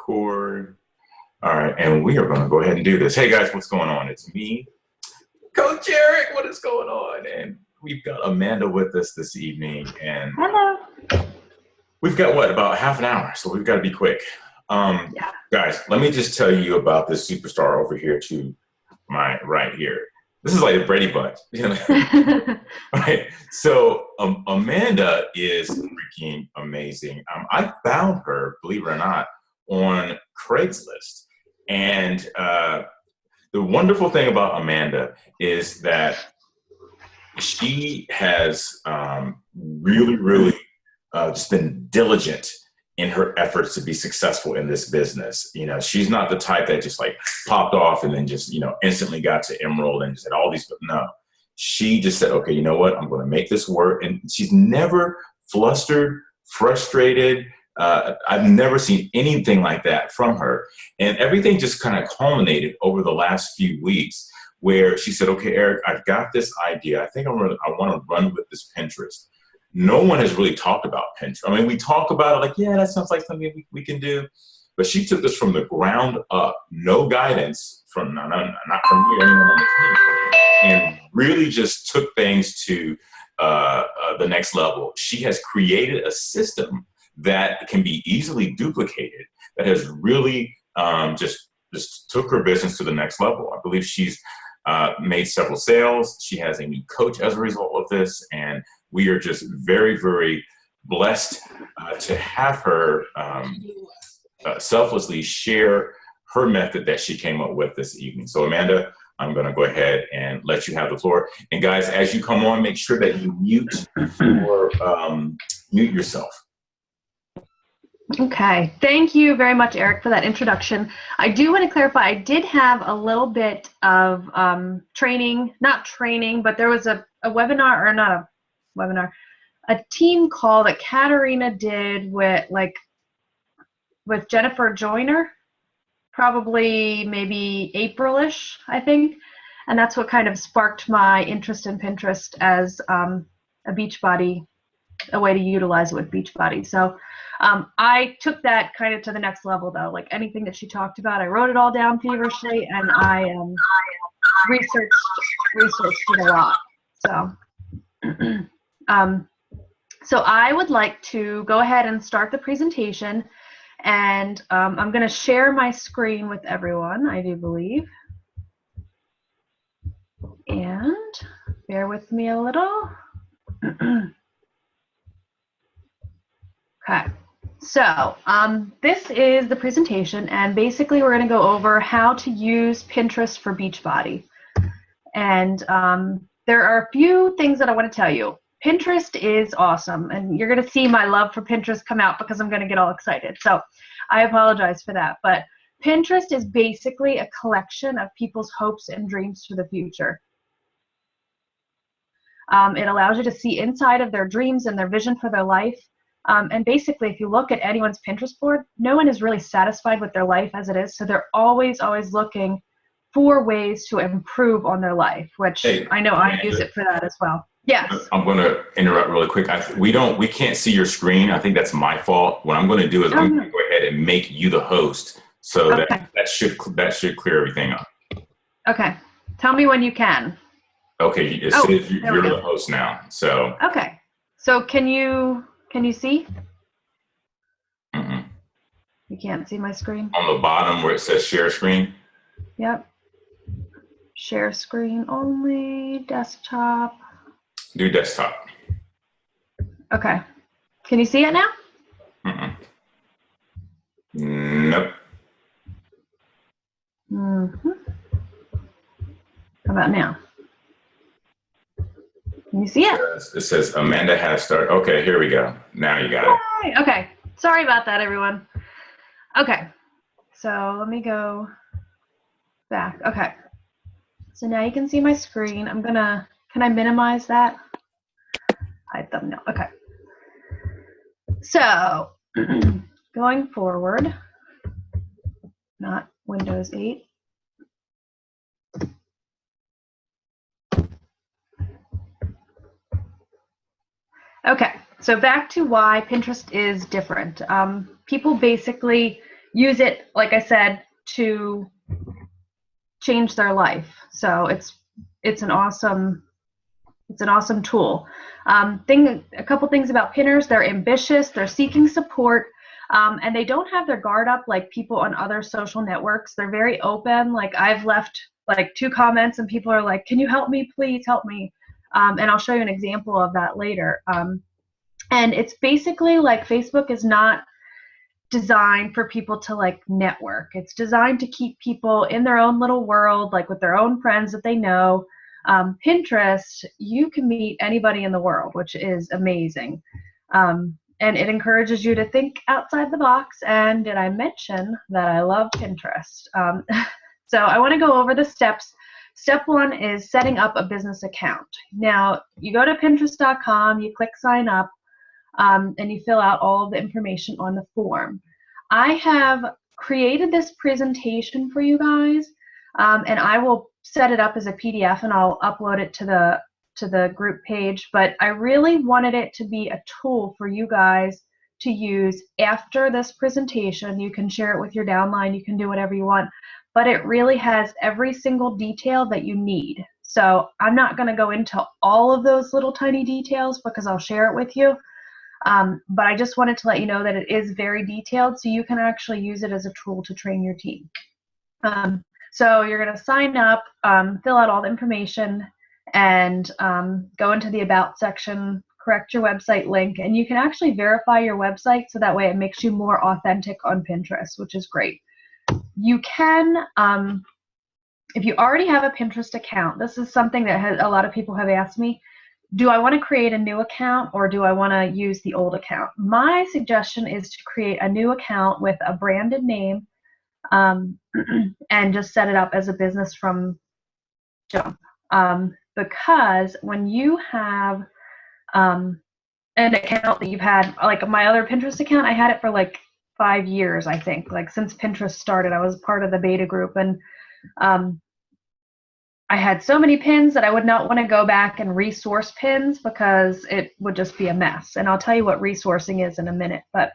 record. All right, and we are going to go ahead and do this. Hey guys, what's going on? It's me, Coach Eric. What is going on? And we've got Amanda with us this evening, and hello. We've got what, about half an hour, so we've got to be quick. Yeah. Guys, let me just tell you about this superstar over here to my right here. This is like a Brady Bunch. Right. So Amanda is freaking amazing. I found her, believe it or not, on Craigslist. And the wonderful thing about Amanda is that she has really just been diligent in her efforts to be successful in this business. You know, she's not the type that just like popped off and then just, instantly got to Emerald and just had all these, no. She just said, okay, you know what? I'm going to make this work. And she's never flustered, frustrated. I've never seen anything like that from her. And everything just kind of culminated over the last few weeks where she said, okay, Eric, I've got this idea. I think I want to run with this Pinterest. No one has really talked about Pinterest. I mean, we talk about it like, yeah, that sounds like something we can do. But she took this from the ground up, no guidance from, not from me or anyone on the team, and really just took things to the next level. She has created a system that can be easily duplicated, that has really just took her business to the next level. I believe she's made several sales. She has a new coach as a result of this, and we are just very blessed to have her selflessly share her method that she came up with this evening. So Amanda, I'm going to go ahead and let you have the floor. And guys, as you come on, make sure that you mute yourself. Okay. Thank you very much, Eric, for that introduction. I do want to clarify, I did have a little bit of not training, but there was a webinar, or not a webinar, a team call that Katarina did with Jennifer Joyner, probably maybe April-ish, I think. And that's what kind of sparked my interest in Pinterest as a Beachbody, a way to utilize it with Beachbody. So I took that kind of to the next level, though. Like anything that she talked about, I wrote it all down feverishly, and I researched it a lot. So, so I would like to go ahead and start the presentation, and I'm going to share my screen with everyone, I do believe. And bear with me a little. Okay. So this is the presentation, and basically we're going to go over how to use Pinterest for Beachbody. And there are a few things that I want to tell you. Pinterest is awesome, and you're going to see my love for Pinterest come out because I'm going to get all excited. So I apologize for that. But Pinterest is basically a collection of people's hopes and dreams for the future. It allows you to see inside of their dreams and their vision for their life. And basically, if you look at anyone's Pinterest board, no one is really satisfied with their life as it is. So they're always looking for ways to improve on their life, which I know I use it for that as well. Yes. I'm going to interrupt really quick. We can't see your screen. I think that's my fault. What I'm going to do is I'm going to go ahead and make you the host, so that should clear everything up. Okay. Tell me when you can. Okay. It says you're the host now. So. Okay. So can you see? Mm-mm. You can't see my screen? On the bottom where it says share screen? Yep. Share screen only, desktop. Do desktop. Okay. Can you see it now? Mm-mm. Nope. Mm-hmm. How about now? Can you see it? It says Amanda has started. Okay, here we go. Now you got it. Okay. Sorry about that, everyone. Okay. So let me go back. Okay. So now you can see my screen. Can I minimize that? Hide thumbnail. Okay. So going forward, not Windows 8. Okay, so back to why Pinterest is different. People basically use it, like I said, to change their life. So it's an awesome tool. A couple things about pinners: they're ambitious, they're seeking support, and they don't have their guard up like people on other social networks. They're very open. Like I've left like 2 comments and people are like, "Can you help me? Please help me." And I'll show you an example of that later. And it's basically like Facebook is not designed for people to like network. It's designed to keep people in their own little world, like with their own friends that they know. Pinterest, you can meet anybody in the world, which is amazing. And it encourages you to think outside the box. And did I mention that I love Pinterest? So I want to go over the steps. Step 1 is setting up a business account. Now, you go to Pinterest.com, you click sign up, and you fill out all of the information on the form. I have created this presentation for you guys, and I will set it up as a PDF and I'll upload it to the group page, but I really wanted it to be a tool for you guys to use after this presentation. You can share it with your downline, you can do whatever you want, but it really has every single detail that you need. So I'm not going to go into all of those little tiny details because I'll share it with you. But I just wanted to let you know that it is very detailed, so you can actually use it as a tool to train your team. So you're going to sign up, fill out all the information, and go into the About section, correct your website link, and you can actually verify your website so that way it makes you more authentic on Pinterest, which is great. You can, if you already have a Pinterest account, this is something that a lot of people have asked me, do I want to create a new account or do I want to use the old account? My suggestion is to create a new account with a branded name, and just set it up as a business from jump. Because when you have an account that you've had, like my other Pinterest account, I had it for like 5 years, I think. Like since Pinterest started, I was part of the beta group, and I had so many pins that I would not want to go back and resource pins because it would just be a mess. And I'll tell you what resourcing is in a minute. But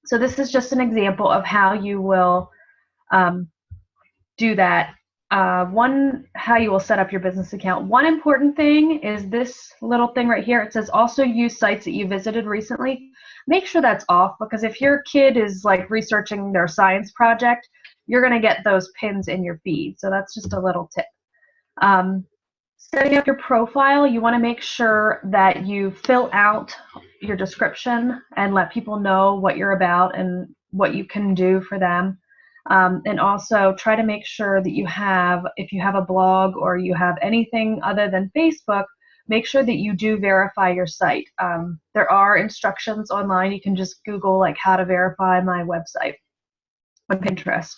so this is just an example of how you will do that. How you will set up your business account. One important thing is this little thing right here. It says also use sites that you visited recently. Make sure that's off, because if your kid is like researching their science project, you're going to get those pins in your feed. So that's just a little tip. Setting up your profile, you want to make sure that you fill out your description and let people know what you're about and what you can do for them. And also try to make sure that you have, if you have a blog or you have anything other than Facebook, make sure that you do verify your site. There are instructions online. You can just Google like how to verify my website on Pinterest.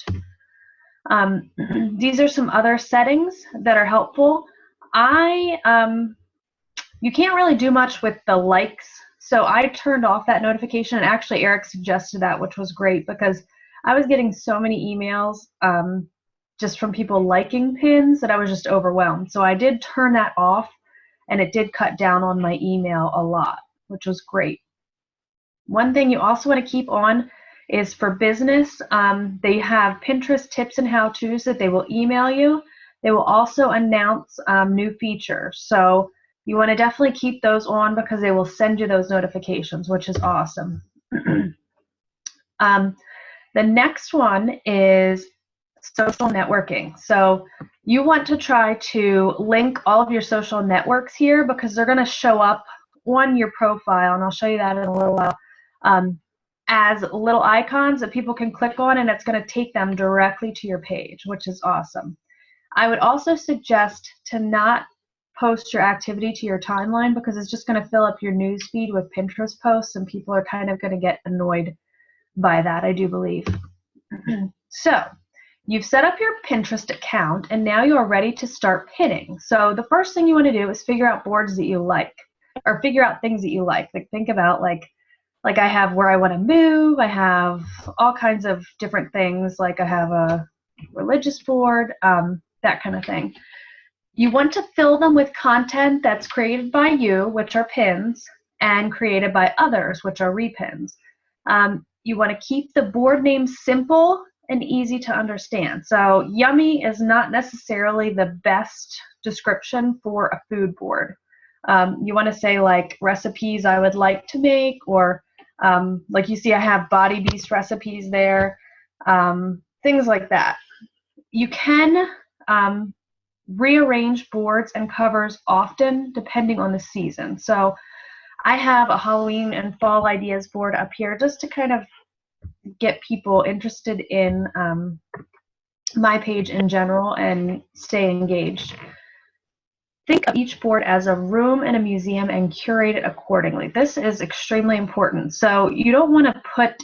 These are some other settings that are helpful. You can't really do much with the likes, so I turned off that notification, and actually Eric suggested that, which was great because I was getting so many emails just from people liking pins that I was just overwhelmed. So I did turn that off, and it did cut down on my email a lot, which was great. One thing you also want to keep on is for business. They have Pinterest tips and how-tos that they will email you. They will also announce new features. So you want to definitely keep those on because they will send you those notifications, which is awesome. The next one is social networking. So you want to try to link all of your social networks here because they're going to show up on your profile, and I'll show you that in a little while, as little icons that people can click on, and it's going to take them directly to your page, which is awesome. I would also suggest to not post your activity to your timeline because it's just going to fill up your news feed with Pinterest posts, and people are kind of going to get annoyed by that, I do believe. So you've set up your Pinterest account, and now you are ready to start pinning. So the first thing you want to do is figure out boards that you like, or figure out things that you like. Like think about like I have where I want to move. I have all kinds of different things. Like I have a religious board, that kind of thing. You want to fill them with content that's created by you, which are pins, and created by others, which are repins. you want to keep the board name simple and easy to understand. So yummy is not necessarily the best description for a food board. You want to say like recipes I would like to make, or like you see I have Body Beast recipes there, things like that. You can rearrange boards and covers often depending on the season. So I have a Halloween and fall ideas board up here just to kind of get people interested in my page in general and stay engaged. Think of each board as a room in a museum and curate it accordingly. This is extremely important. So you don't want to put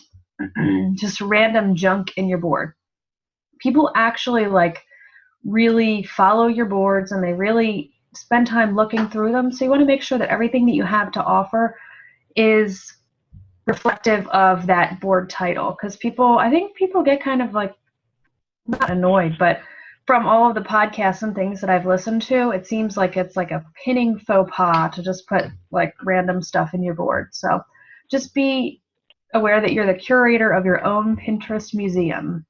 just random junk in your board. People actually like really follow your boards and they really spend time looking through them. So you want to make sure that everything that you have to offer is reflective of that board title, because I think people get kind of like, not annoyed, but from all of the podcasts and things that I've listened to, it seems like it's like a pinning faux pas to just put like random stuff in your board. So just be aware that you're the curator of your own Pinterest museum.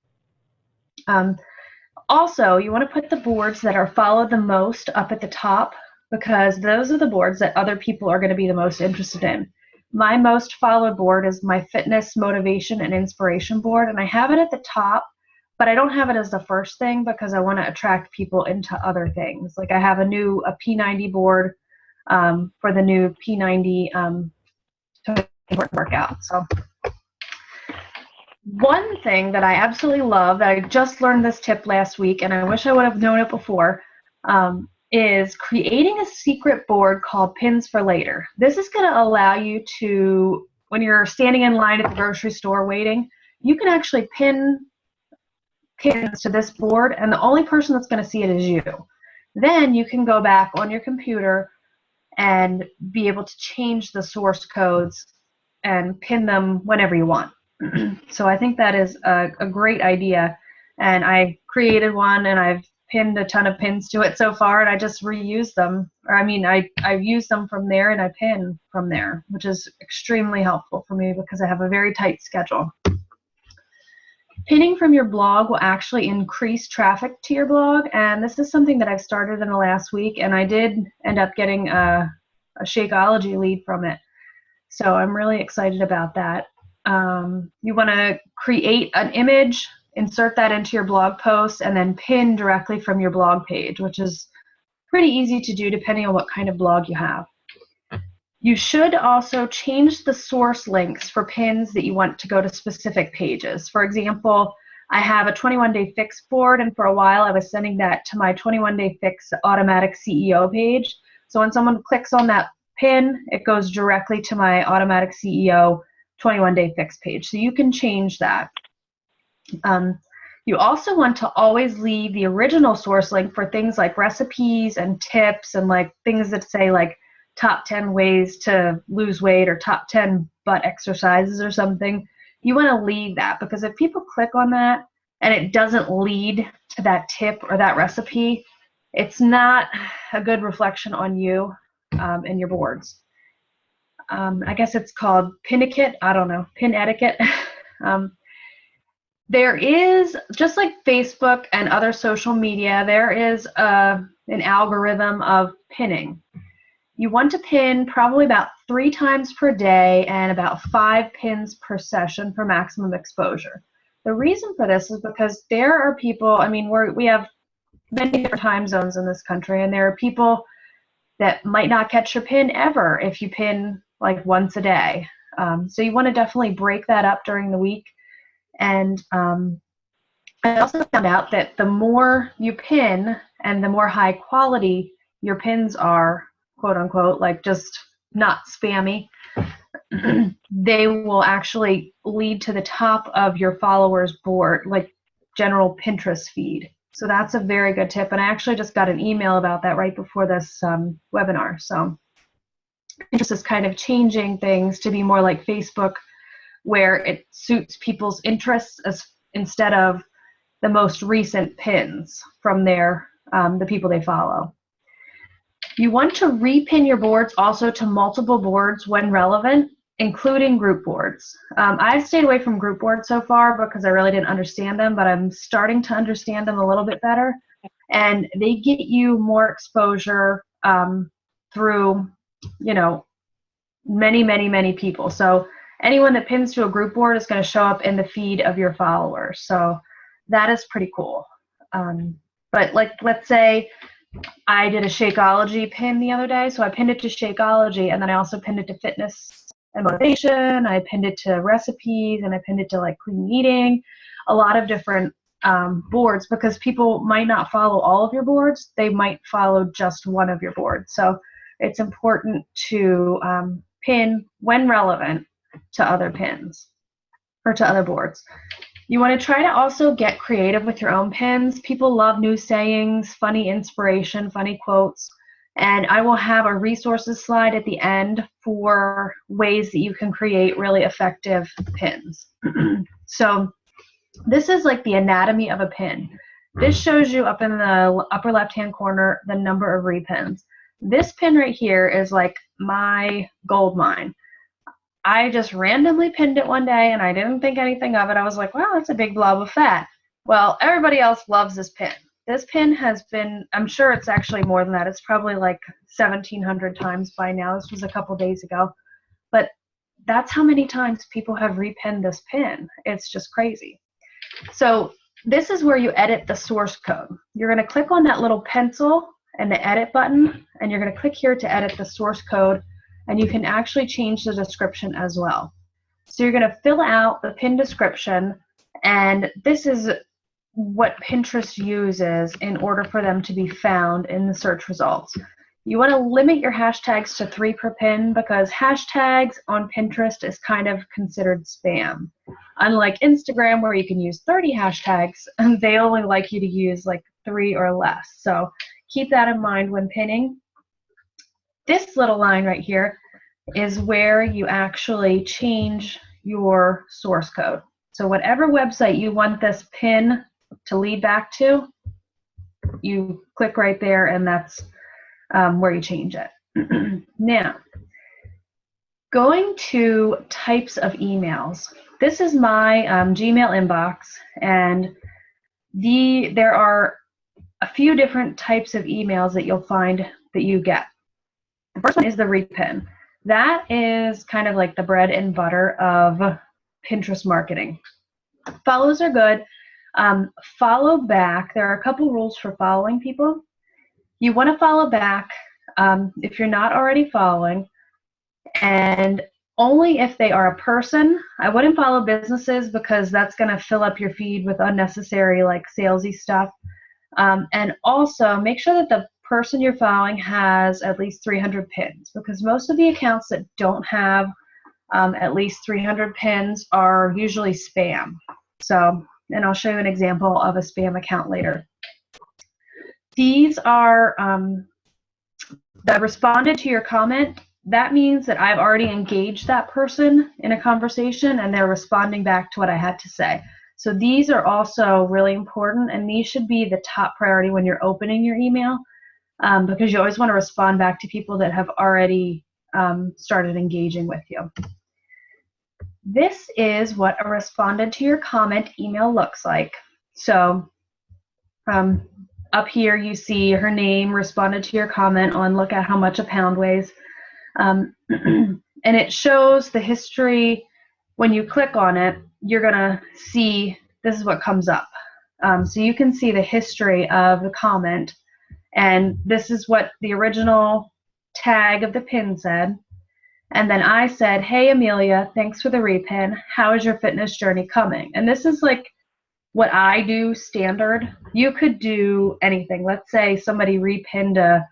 Also, you want to put the boards that are followed the most up at the top, because those are the boards that other people are going to be the most interested in. My most followed board is my fitness, motivation, and inspiration board, and I have it at the top, but I don't have it as the first thing because I want to attract people into other things. Like I have a P90 board for the new P90 workout. So one thing that I absolutely love, that I just learned this tip last week, and I wish I would have known it before, is creating a secret board called Pins for Later. This is going to allow you to, when you're standing in line at the grocery store waiting, you can actually pin pins to this board, and the only person that's going to see it is you. Then you can go back on your computer and be able to change the source codes and pin them whenever you want. So I think that is a great idea, and I created one and I've pinned a ton of pins to it so far, and I just reuse them. Or I mean, I've used them from there and I pin from there, which is extremely helpful for me because I have a very tight schedule. Pinning from your blog will actually increase traffic to your blog, and this is something that I've started in the last week, and I did end up getting a Shakeology lead from it. So I'm really excited about that. You want to create an image, insert that into your blog post, and then pin directly from your blog page, which is pretty easy to do depending on what kind of blog you have. You should also change the source links for pins that you want to go to specific pages. For example, I have a 21-day fix board, and for a while I was sending that to my 21-day fix automatic CEO page. So when someone clicks on that pin, it goes directly to my automatic CEO 21-day fix page. So you can change that. You also want to always leave the original source link for things like recipes and tips and like things that say like top 10 ways to lose weight or top 10 butt exercises or something. You want to leave that, because if people click on that and it doesn't lead to that tip or that recipe, it's not a good reflection on you and your boards. I guess it's called pin etiquette. I don't know, pin etiquette. There is, just like Facebook and other social media, there is an algorithm of pinning. You want to pin probably about 3 times per day and about 5 pins per session for maximum exposure. The reason for this is because there are people, I mean, we have many different time zones in this country, and there are people that might not catch your pin ever if you pin like once a day. So you want to definitely break that up during the week. And I also found out that the more you pin and the more high quality your pins are, quote unquote, like just not spammy, they will actually lead to the top of your followers' board, like general Pinterest feed. So that's a very good tip. And I actually just got an email about that right before this webinar. So Pinterest is kind of changing things to be more like Facebook, where it suits people's interests instead of the most recent pins from the people they follow. You want to repin your boards also to multiple boards when relevant. including group boards. I've stayed away from group boards so far because I really didn't understand them, but I'm starting to understand them a little bit better. And they get you more exposure through, you know, many, many, many people. So anyone that pins to a group board is going to show up in the feed of your followers. So that is pretty cool. But like, let's say I did a Shakeology pin the other day. So I pinned it to Shakeology, and then I also pinned it to fitness and motivation. I pinned it to recipes, and I pinned it to like clean eating, a lot of different boards, because people might not follow all of your boards. They might follow just one of your boards. So it's important to pin when relevant to other pins or to other boards. You want to try to also get creative with your own pins. People love new sayings, funny inspiration, funny quotes, and I will have a resources slide at the end for ways that you can create really effective pins. So this is like the anatomy of a pin. This shows you up in the upper left-hand corner the number of repins. This pin right here is like my gold mine. I just randomly pinned it one day and I didn't think anything of it. I was like, wow, that's a big blob of fat. Well, everybody else loves this pin. This pin has been, I'm sure it's actually more than that. It's probably like 1,700 times by now. This was a couple days ago. But that's how many times people have repinned this pin. It's just crazy. So this is where you edit the source code. You're going to click on that little pencil and the edit button, and you're going to click here to edit the source code. And you can actually change the description as well. So you're going to fill out the pin description, and this is what Pinterest uses in order for them to be found in the search results. You want to limit your hashtags to 3 per pin, because hashtags on Pinterest is kind of considered spam. Unlike Instagram, where you can use 30 hashtags, they only like you to use like 3 or less. So keep that in mind when pinning. This little line right here is where you actually change your source code. So whatever website you want this pin to lead back to, you click right there, and that's where you change it. Now, going to types of emails. This is my Gmail inbox, and there are a few different types of emails that you'll find that you get. The first one is the repin. That is kind of like the bread and butter of Pinterest marketing. Follows are good. Follow back. There are a couple rules for following people. You want to follow back if you're not already following, and only if they are a person. I wouldn't follow businesses because that's going to fill up your feed with unnecessary like salesy stuff. And also make sure that the person you're following has at least 300 pins, because most of the accounts that don't have at least 300 pins are usually spam. So, and I'll show you an example of a spam account later. These are that responded to your comment. That means that I've already engaged that person in a conversation and they're responding back to what I had to say. So these are also really important, and these should be the top priority when you're opening your email, because you always want to respond back to people that have already started engaging with you. This is what a responded to your comment email looks like. So up here you see her name, responded to your comment on look at how much a pound weighs. And it shows the history. When you click on it, you're going to see this is what comes up. So you can see the history of the comment. And this is what the original tag of the pin said. And then I said, hey, Amelia, thanks for the repin. How is your fitness journey coming? And this is like what I do standard. You could do anything. Let's say somebody repinned a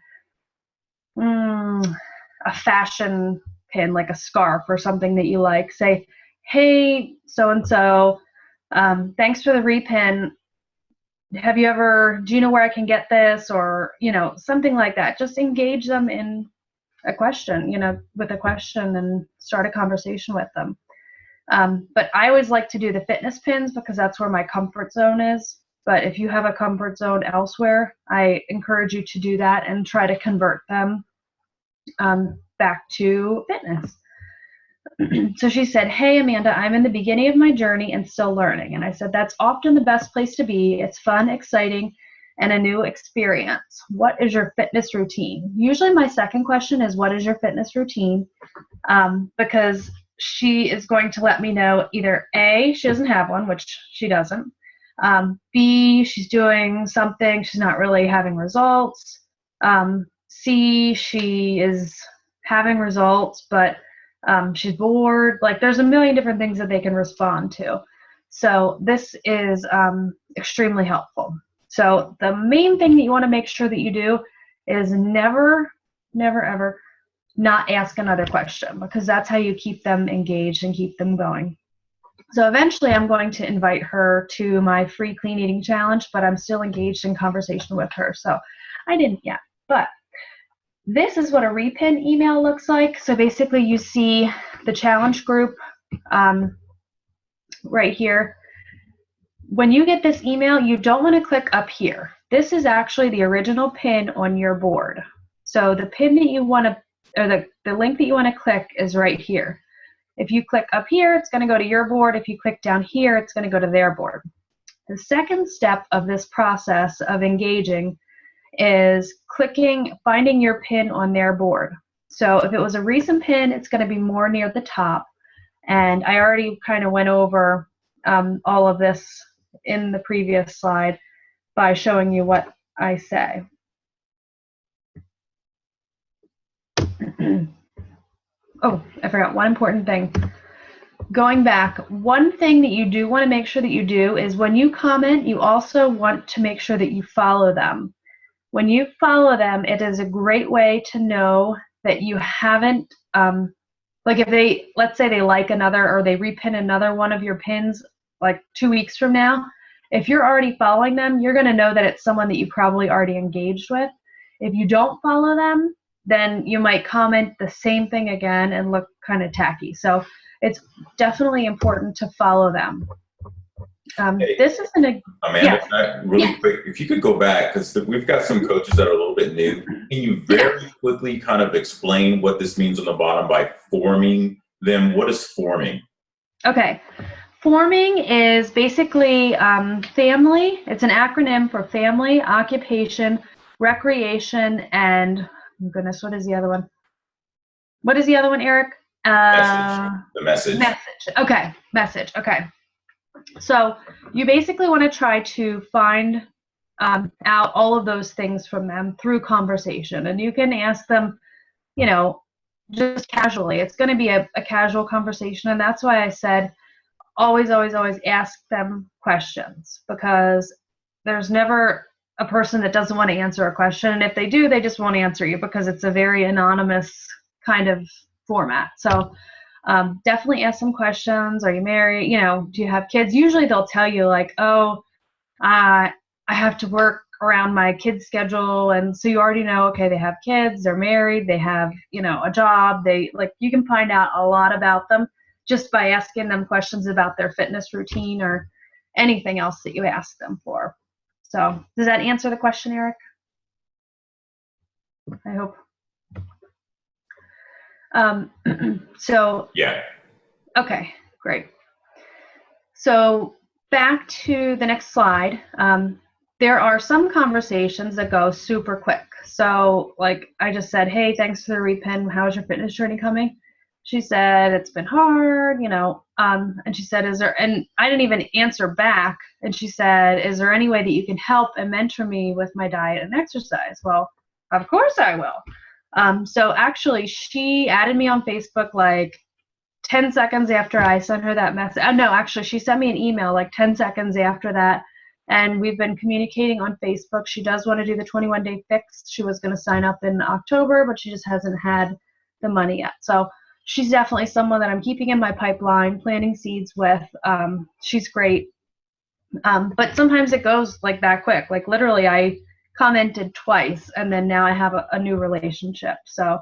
fashion pin, like a scarf or something that you like. Say, hey, so-and-so, thanks for the repin. Do you know where I can get this? Or, something like that. Just engage them in a question, with a question, and start a conversation with them. But I always like to do the fitness pins because that's where my comfort zone is. But if you have a comfort zone elsewhere, I encourage you to do that and try to convert them back to fitness. So she said, "Hey, Amanda, I'm in the beginning of my journey and still learning." And I said, "That's often the best place to be. It's fun, exciting, and a new experience. What is your fitness routine?" Usually my second question is, what is your fitness routine? Because she is going to let me know either A, she doesn't have one, which she doesn't. B, she's doing something, she's not really having results. C, she is having results, but she's bored. Like, there's a million different things that they can respond to. So this is extremely helpful. So the main thing that you want to make sure that you do is never, never, ever not ask another question, because that's how you keep them engaged and keep them going. So eventually I'm going to invite her to my free clean eating challenge, but I'm still engaged in conversation with her. So I didn't yet. But this is what a Repin email looks like. So basically you see the challenge group right here. When you get this email, you don't want to click up here. This is actually the original pin on your board. So the pin that you want to, or the link that you want to click is right here. If you click up here, it's going to go to your board. If you click down here, it's going to go to their board. The second step of this process of engaging is finding your pin on their board. So if it was a recent pin, it's going to be more near the top. And I already kind of went over all of this in the previous slide by showing you what I say. Oh, I forgot one important thing. Going back, one thing that you do want to make sure that you do is when you comment, you also want to make sure that you follow them. When you follow them, it is a great way to know that you haven't, like if they, let's say they like another or they repin another one of your pins like 2 weeks from now, if you're already following them, you're going to know that it's someone that you probably already engaged with. If you don't follow them, then you might comment the same thing again and look kind of tacky. So it's definitely important to follow them. Hey, this is an Amanda, yeah. really quick, if you could go back, because we've got some coaches that are a little bit new. Can you very quickly kind of explain what this means on the bottom by forming them? What is forming? Okay. Forming is basically family. It's an acronym for family, occupation, recreation, and, oh goodness, what is the other one? What is the other one, Eric? Message. The message. Message. Okay. Message. Okay. So you basically want to try to find out all of those things from them through conversation. And you can ask them, you know, just casually. It's going to be a casual conversation. And that's why I said always, always, always ask them questions, because there's never a person that doesn't want to answer a question. And if they do, they just won't answer you because it's a very anonymous kind of format. So definitely ask some questions. Are you married? You know, do you have kids? Usually they'll tell you like, oh, I have to work around my kids' schedule. And so you already know, okay, they have kids, they're married, they have, you know, a job. They like, you can find out a lot about them just by asking them questions about their fitness routine or anything else that you ask them for. So does that answer the question, Eric? I hope. So Yeah. Okay, great. So back to the next slide. There are some conversations that go super quick. So like I just said, hey, thanks for the repin. How's your fitness journey coming? She said, it's been hard, you know. And she said, is there, and I didn't even answer back. And she said, is there any way that you can help and mentor me with my diet and exercise? Well, of course I will. So actually she added me on Facebook like 10 seconds after I sent her that message. No, actually, she sent me an email like 10 seconds after that. And we've been communicating on Facebook. She does want to do the 21-day fix. She was going to sign up in October, but she just hasn't had the money yet. So she's definitely someone that I'm keeping in my pipeline, planting seeds with. She's great. But sometimes it goes like that quick. Like literally, I commented twice, and then now I have a new relationship. So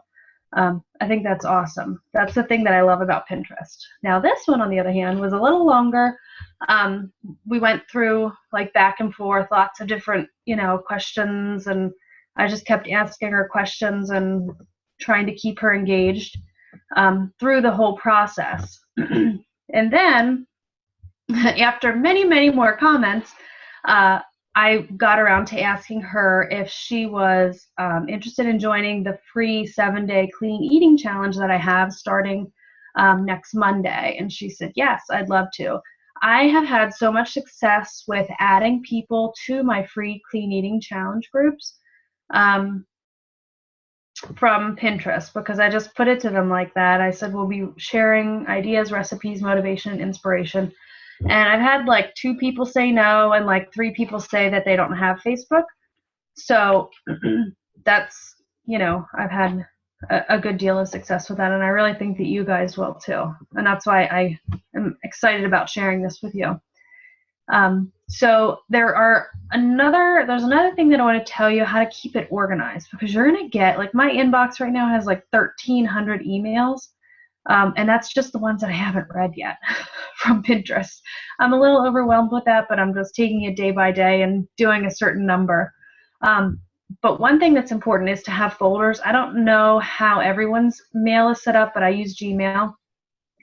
I think that's awesome. That's the thing that I love about Pinterest. Now this one, on the other hand, was a little longer. We went through like back and forth, lots of different, you know, questions, and I just kept asking her questions and trying to keep her engaged. through the whole process. And then after many, many more comments, I got around to asking her if she was interested in joining the free 7-day clean eating challenge that I have starting next Monday. And she said, yes, I'd love to. I have had so much success with adding people to my free clean eating challenge groups from Pinterest, because I just put it to them like that. I said, we'll be sharing ideas, recipes, motivation, inspiration. And I've had like 2 people say no and like 3 people say that they don't have Facebook. So that's, I've had a good deal of success with that. And I really think that you guys will too. And that's why I am excited about sharing this with you. So there's another thing that I want to tell you, how to keep it organized, because you're going to get, like, my inbox right now has like 1,300 emails. And that's just the ones that I haven't read yet from Pinterest. I'm a little overwhelmed with that, but I'm just taking it day by day and doing a certain number. But one thing that's important is to have folders. I don't know how everyone's mail is set up, but I use Gmail,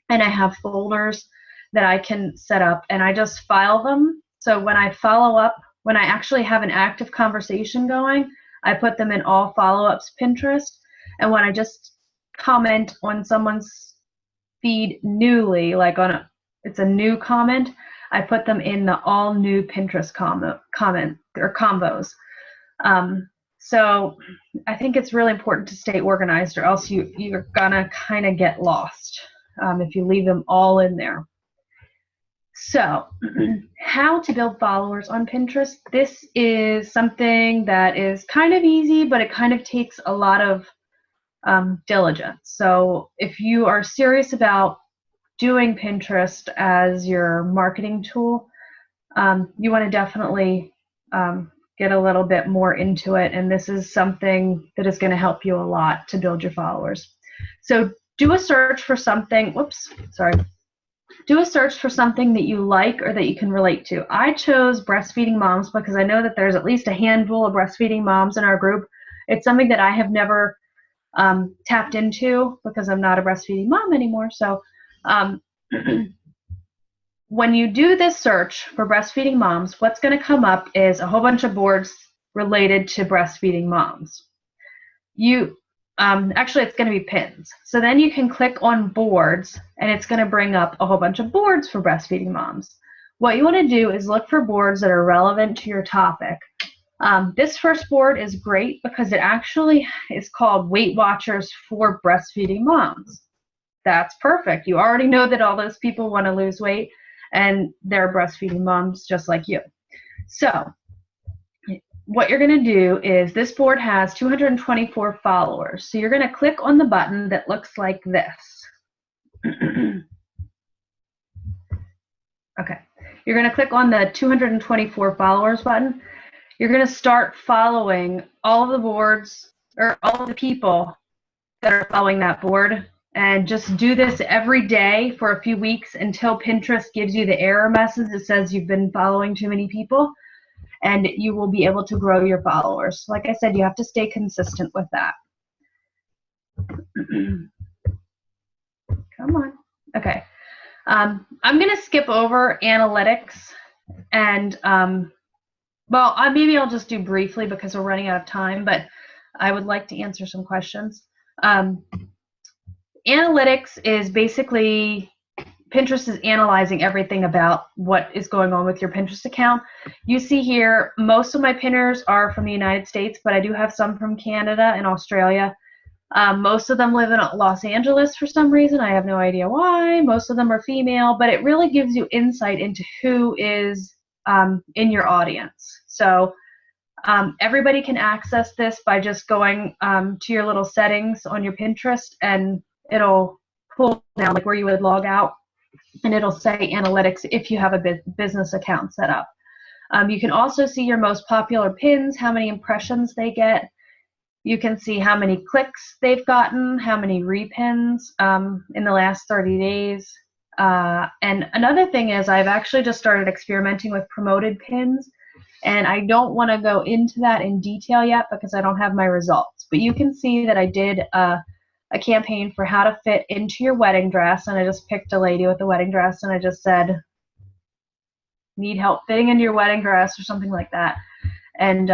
and I have folders that I can set up, and I just file them. So when I follow up, when I actually have an active conversation going, I put them in all follow-ups Pinterest. And when I just comment on someone's feed newly, like it's a new comment, I put them in the all new Pinterest comment or combos. So I think it's really important to stay organized, or else you're gonna kind of get lost if you leave them all in there. So how to build followers on Pinterest. This is something that is kind of easy, but it kind of takes a lot of diligence. So if you are serious about doing Pinterest as your marketing tool, you want to definitely get a little bit more into it, and this is something that is going to help you a lot to build your followers. So do a search for something, do a search for something that you like or that you can relate to. I chose breastfeeding moms because I know that there's at least a handful of breastfeeding moms in our group. It's something that I have never tapped into because I'm not a breastfeeding mom anymore. So when you do this search for breastfeeding moms, what's going to come up is a whole bunch of boards related to breastfeeding moms. Actually, it's going to be pins. So then you can click on boards, and it's going to bring up a whole bunch of boards for breastfeeding moms. What you want to do is look for boards that are relevant to your topic. This first board is great because it actually is called Weight Watchers for Breastfeeding Moms. That's perfect. You already know that all those people want to lose weight, and they're breastfeeding moms just like you. So what you're going to do is, this board has 224 followers. So you're going to click on the button that looks like this. Okay. You're going to click on the 224 followers button. You're going to start following all of the boards, or all of the people that are following that board, and just do this every day for a few weeks until Pinterest gives you the error message that says you've been following too many people, and you will be able to grow your followers. Like I said, you have to stay consistent with that. Come on. Okay. I'm going to skip over analytics, and maybe I'll just do briefly because we're running out of time, but I would like to answer some questions. Analytics is basically, Pinterest is analyzing everything about what is going on with your Pinterest account. You see here, most of my pinners are from the United States, but I do have some from Canada and Australia. Most of them live in Los Angeles for some reason. I have no idea why. Most of them are female, but it really gives you insight into who is in your audience. So everybody can access this by just going to your little settings on your Pinterest, and it'll pull down, like where you would log out, and it'll say analytics if you have a business account set up. You can also see your most popular pins, how many impressions they get. You can see how many clicks they've gotten, how many repins in the last 30 days. And another thing is, I've actually just started experimenting with promoted pins, and I don't want to go into that in detail yet because I don't have my results. But you can see that I did a campaign for how to fit into your wedding dress, and I just picked a lady with a wedding dress, and I just said, need help fitting into your wedding dress or something like that, and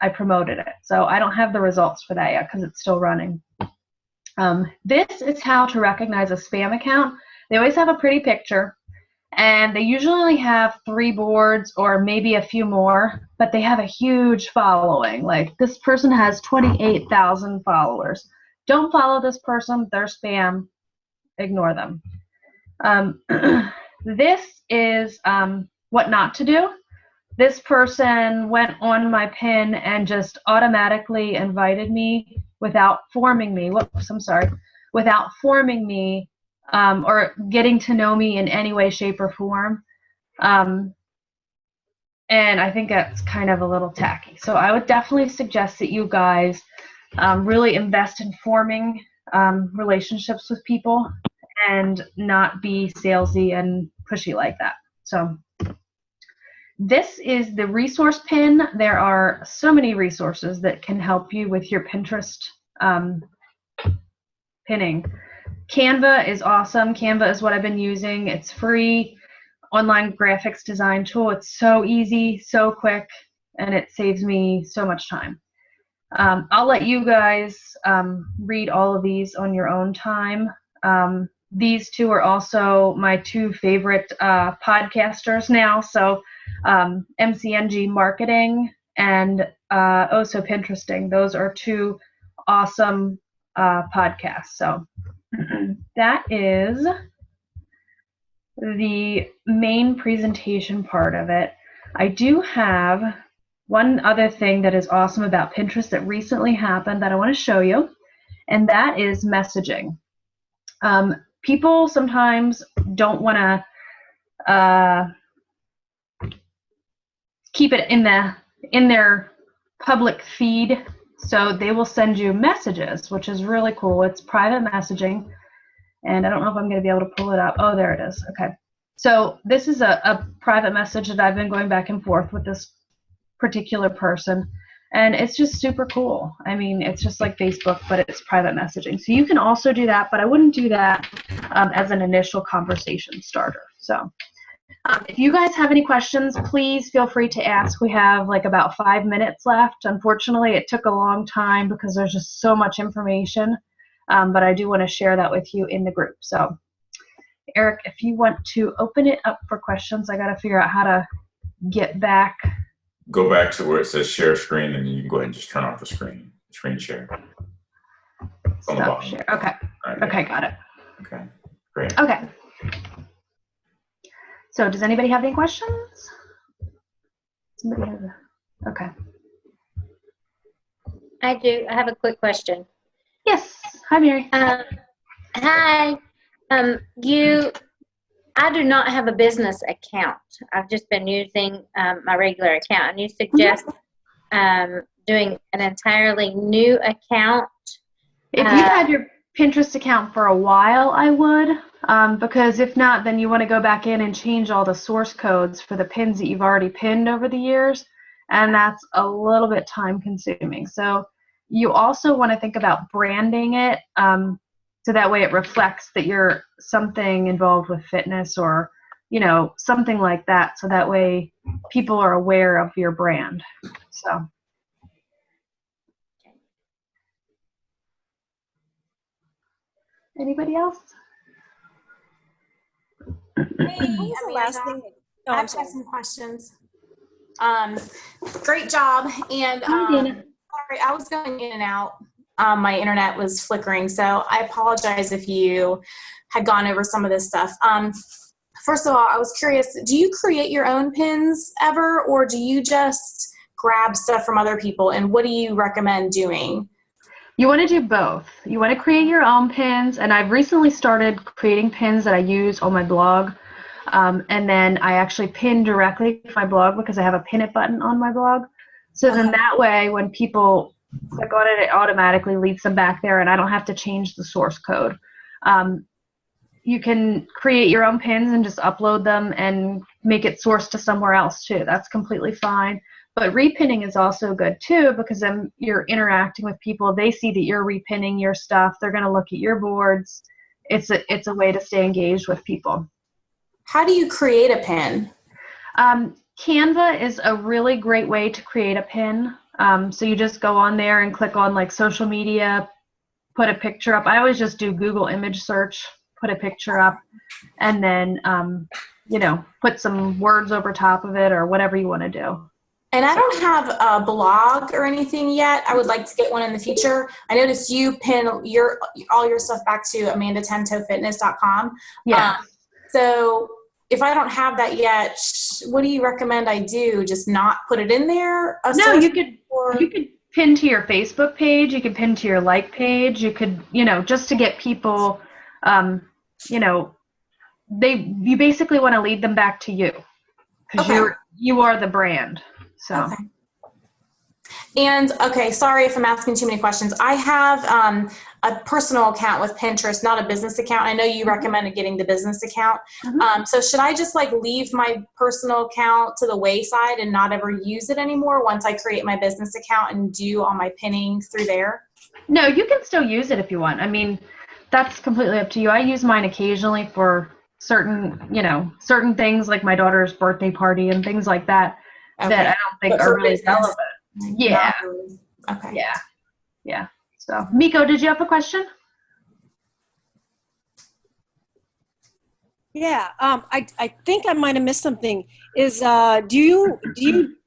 I promoted it. So I don't have the results for that yet because it's still running. This is how to recognize a spam account. They always have a pretty picture, and they usually have 3 boards or maybe a few more, but they have a huge following. Like, this person has 28,000 followers. Don't follow this person. They're spam. Ignore them. This is what not to do. This person went on my pin and just automatically invited me without forming me. Whoops, I'm sorry. Without forming me or getting to know me in any way, shape, or form. And I think that's kind of a little tacky. So I would definitely suggest that you guys really invest in forming relationships with people and not be salesy and pushy like that. So this is the resource pin. There are so many resources that can help you with your Pinterest pinning. Canva is awesome. Canva is what I've been using. It's free online graphics design tool. It's so easy, so quick, and it saves me so much time. I'll let you guys read all of these on your own time. These 2 are also my 2 favorite podcasters now. So MCNG Marketing and Oh So Pinteresting. Those are 2 awesome podcasts. So that is the main presentation part of it. I do have one other thing that is awesome about Pinterest that recently happened that I want to show you, and that is messaging. People sometimes don't want to keep it in their public feed, so they will send you messages, which is really cool. It's private messaging, and I don't know if I'm going to be able to pull it up. Oh, there it is. Okay. So this is a private message that I've been going back and forth with this particular person, and it's just super cool. I mean, it's just like Facebook, but it's private messaging. So you can also do that, but I wouldn't do that as an initial conversation starter. So if you guys have any questions, please feel free to ask. We have like about 5 minutes left. Unfortunately, it took a long time because there's just so much information, but I do want to share that with you in the group. So Eric, if you want to open it up for questions, I got to figure out how to get back. Go back to where it says share screen, and you can go ahead and just turn off the screen share. It's on the bottom. Share. Okay. Right, okay, got it. Okay, great. Okay. So does anybody have any questions? Somebody has a, okay. I do. I have a quick question. Yes. Hi, Mary. Hi. I do not have a business account. I've just been using my regular account. And you suggest doing an entirely new account? If you've had your Pinterest account for a while, I would. Because if not, then you want to go back in and change all the source codes for the pins that you've already pinned over the years. And that's a little bit time consuming. So you also want to think about branding it. So that way it reflects that you're something involved with fitness or, you know, something like that. So that way people are aware of your brand. So. Anybody else? Hey, Amanda. I've got some questions. Great job. And sorry, I was going in and out. My internet was flickering, so I apologize if you had gone over some of this stuff. First of all, I was curious, do you create your own pins ever, or do you just grab stuff from other people, and what do you recommend doing? You want to do both. You want to create your own pins, and I've recently started creating pins that I use on my blog, and then I actually pin directly to my blog because I have a pin it button on my blog. So then that way when people click on it, it automatically leads them back there, and I don't have to change the source code. You can create your own pins and just upload them and make it sourced to somewhere else too. That's completely fine. But repinning is also good too, because then you're interacting with people. They see that you're repinning your stuff. They're going to look at your boards. It's a way to stay engaged with people. How do you create a pin? Canva is a really great way to create a pin. So you just go on there and click on like social media, put a picture up. I always just do Google image search, put a picture up, and then, put some words over top of it or whatever you want to do. And I don't have a blog or anything yet. I would like to get one in the future. I noticed you pin all your stuff back to amandatentofitness.com. Yeah. So if I don't have that yet, what do you recommend I do? Just not put it in there? No, you could pin to your Facebook page. You could pin to your like page. You could, just to get people, you basically want to lead them back to you, because you are the brand. So. Okay. And sorry if I'm asking too many questions. I have a personal account with Pinterest, not a business account. I know you recommended getting the business account. So should I just leave my personal account to the wayside and not ever use it anymore once I create my business account and do all my pinning through there? No, you can still use it if you want. I mean, that's completely up to you. I use mine occasionally for certain things like my daughter's birthday party and things like that. Okay. That I don't think are really relevant. Yeah. Okay. Yeah. So, Miko, did you have a question? Yeah. I think I might have missed something. Do you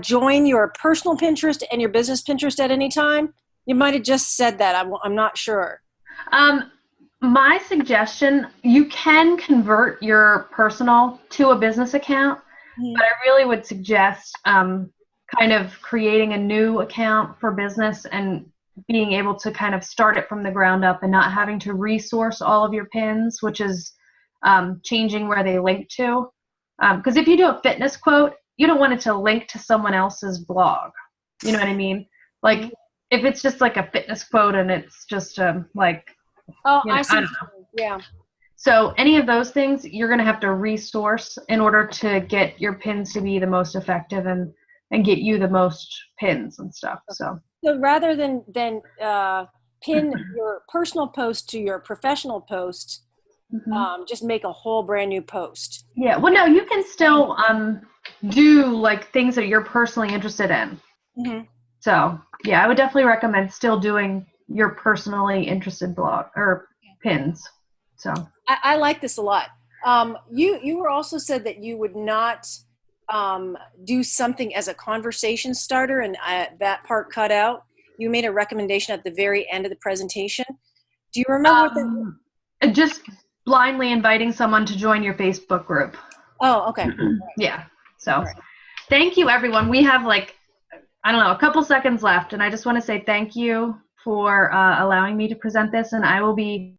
join your personal Pinterest and your business Pinterest at any time? You might have just said that. I'm not sure. My suggestion, you can convert your personal to a business account. But I really would suggest kind of creating a new account for business and being able to kind of start it from the ground up and not having to resource all of your pins, which is changing where they link to. Because if you do a fitness quote, you don't want it to link to someone else's blog. You know what I mean? Like if it's just like a fitness quote and it's just I see. I don't know. Yeah. So any of those things, you're going to have to resource in order to get your pins to be the most effective and get you the most pins and stuff. So rather than pin your personal post to your professional post, just make a whole brand new post. Yeah. Well, no, you can still do like things that you're personally interested in. So yeah, I would definitely recommend still doing your personally interested blog or pins. So I like this a lot. You were also said that you would not do something as a conversation starter, and that part cut out. You made a recommendation at the very end of the presentation. Do you remember what just blindly inviting someone to join your Facebook group. Oh, okay. Yeah. So thank you, everyone. We have a couple seconds left, and I just want to say thank you for allowing me to present this, and I will be